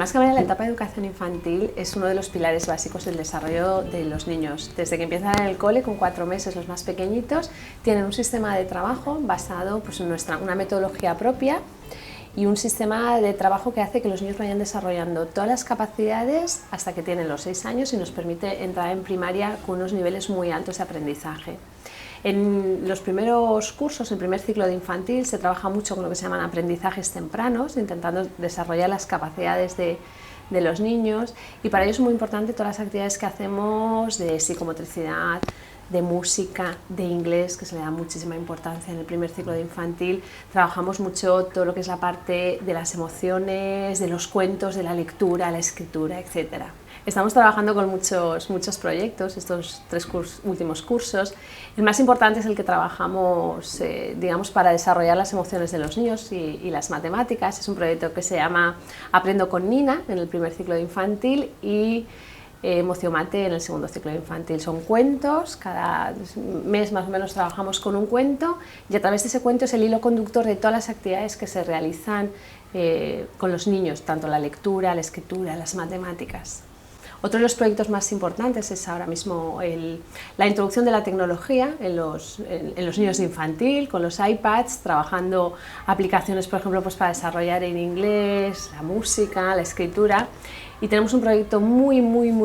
Más que nada, la etapa de educación infantil es uno de los pilares básicos del desarrollo de los niños. Desde que empiezan en el cole, con 4 meses, los más pequeñitos, tienen un sistema de trabajo basado pues, en una metodología propia y un sistema de trabajo que hace que los niños vayan desarrollando todas las capacidades hasta que tienen los 6 años y nos permite entrar en primaria con unos niveles muy altos de aprendizaje. En los primeros cursos, el primer ciclo de infantil, se trabaja mucho con lo que se llaman aprendizajes tempranos, intentando desarrollar las capacidades de los niños, y para ello es muy importante todas las actividades que hacemos de psicomotricidad, de música, de inglés, que se le da muchísima importancia en el primer ciclo de infantil. Trabajamos mucho todo lo que es la parte de las emociones, de los cuentos, de la lectura, la escritura, etc. Estamos trabajando con muchos proyectos, estos 3 últimos cursos. El más importante es el que trabajamos digamos, para desarrollar las emociones de los niños y las matemáticas. Es un proyecto que se llama Aprendo con Nina en el primer ciclo de infantil y Emociómate en el segundo ciclo de infantil. Son cuentos, cada mes más o menos trabajamos con un cuento y a través de ese cuento es el hilo conductor de todas las actividades que se realizan con los niños, tanto la lectura, la escritura, las matemáticas. Otro de los proyectos más importantes es ahora mismo la introducción de la tecnología en los niños de infantil, con los iPads, trabajando aplicaciones, por ejemplo, pues para desarrollar en inglés, la música, la escritura. Y tenemos un proyecto muy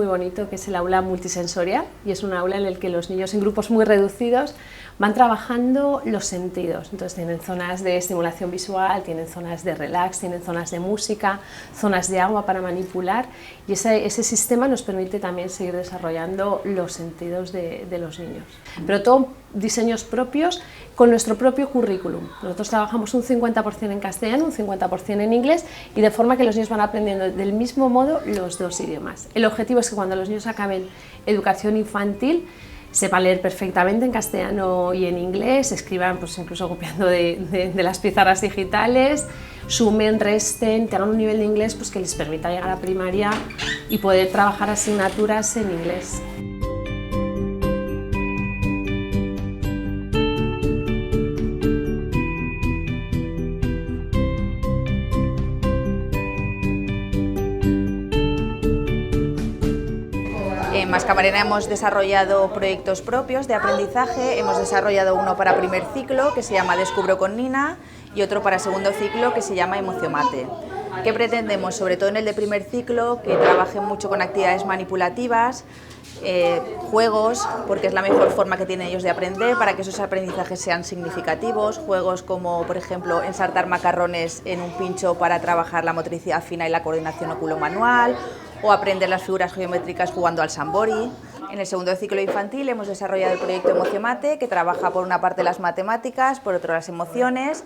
bonito que es el aula multisensorial, y es un aula en el que los niños en grupos muy reducidos van trabajando los sentidos. Entonces tienen zonas de estimulación visual, tienen zonas de relax, tienen zonas de música, zonas de agua para manipular, y ese sistema nos permite también seguir desarrollando los sentidos de los niños. Pero todo diseños propios con nuestro propio currículum. Nosotros trabajamos un 50% en castellano, un 50% en inglés, y de forma que los niños van aprendiendo del mismo modo los 2 idiomas. El objetivo es que cuando los niños acaben educación infantil sepan leer perfectamente en castellano y en inglés, escriban pues incluso copiando de las pizarras digitales, sumen, resten, tengan un nivel de inglés pues que les permita llegar a primaria y poder trabajar asignaturas en inglés. En Mascamarena hemos desarrollado proyectos propios de aprendizaje. Hemos desarrollado uno para primer ciclo que se llama Descubro con Nina y otro para segundo ciclo que se llama Emociómate. ¿Qué pretendemos? Sobre todo en el de primer ciclo, que trabajen mucho con actividades manipulativas, juegos, porque es la mejor forma que tienen ellos de aprender para que esos aprendizajes sean significativos. Juegos como, por ejemplo, ensartar macarrones en un pincho para trabajar la motricidad fina y la coordinación oculomanual, o aprender las figuras geométricas jugando al sambori. En el segundo ciclo infantil hemos desarrollado el proyecto Emociómate, que trabaja por una parte las matemáticas, por otra las emociones.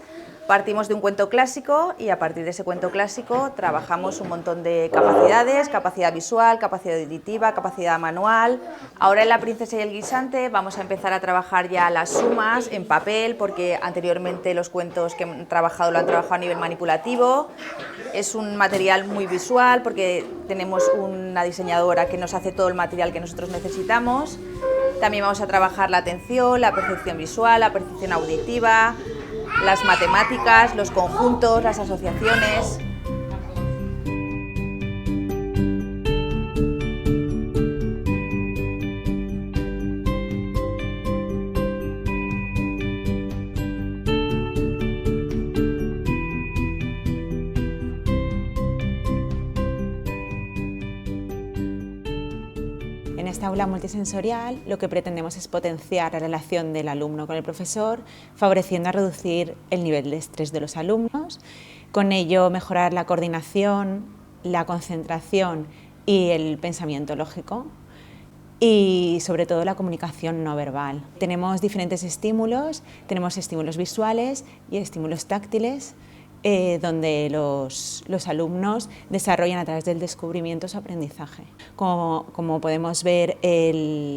Partimos de un cuento clásico y a partir de ese cuento clásico trabajamos un montón de capacidades, capacidad visual, capacidad auditiva, capacidad manual. Ahora en La princesa y el guisante vamos a empezar a trabajar ya las sumas en papel, porque anteriormente los cuentos que han trabajado lo han trabajado a nivel manipulativo. Es un material muy visual porque tenemos una diseñadora que nos hace todo el material que nosotros necesitamos. También vamos a trabajar la atención, la percepción visual, la percepción auditiva, las matemáticas, los conjuntos, las asociaciones. En esta aula multisensorial lo que pretendemos es potenciar la relación del alumno con el profesor, favoreciendo a reducir el nivel de estrés de los alumnos, con ello mejorar la coordinación, la concentración y el pensamiento lógico, y sobre todo la comunicación no verbal. Tenemos diferentes estímulos, tenemos estímulos visuales y estímulos táctiles, donde los alumnos desarrollan a través del descubrimiento su aprendizaje. Como podemos ver,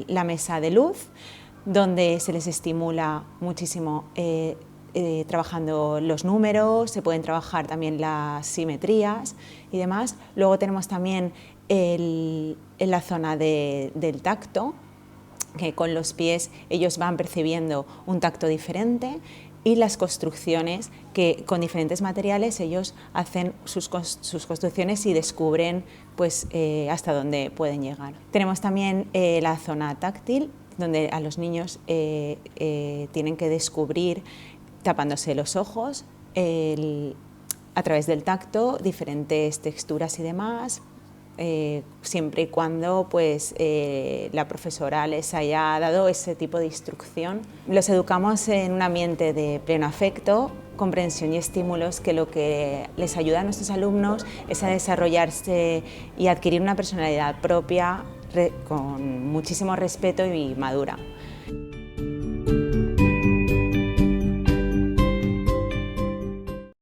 la mesa de luz, donde se les estimula muchísimo trabajando los números, se pueden trabajar también las simetrías y demás. Luego tenemos también en la zona del tacto, que con los pies ellos van percibiendo un tacto diferente, y las construcciones que con diferentes materiales ellos hacen sus construcciones y descubren pues, hasta dónde pueden llegar. Tenemos también la zona táctil, donde a los niños tienen que descubrir, tapándose los ojos, a través del tacto, diferentes texturas y demás, siempre y cuando pues, la profesora les haya dado ese tipo de instrucción. Los educamos en un ambiente de pleno afecto, comprensión y estímulos, que lo que les ayuda a nuestros alumnos es a desarrollarse y adquirir una personalidad propia con muchísimo respeto y madura.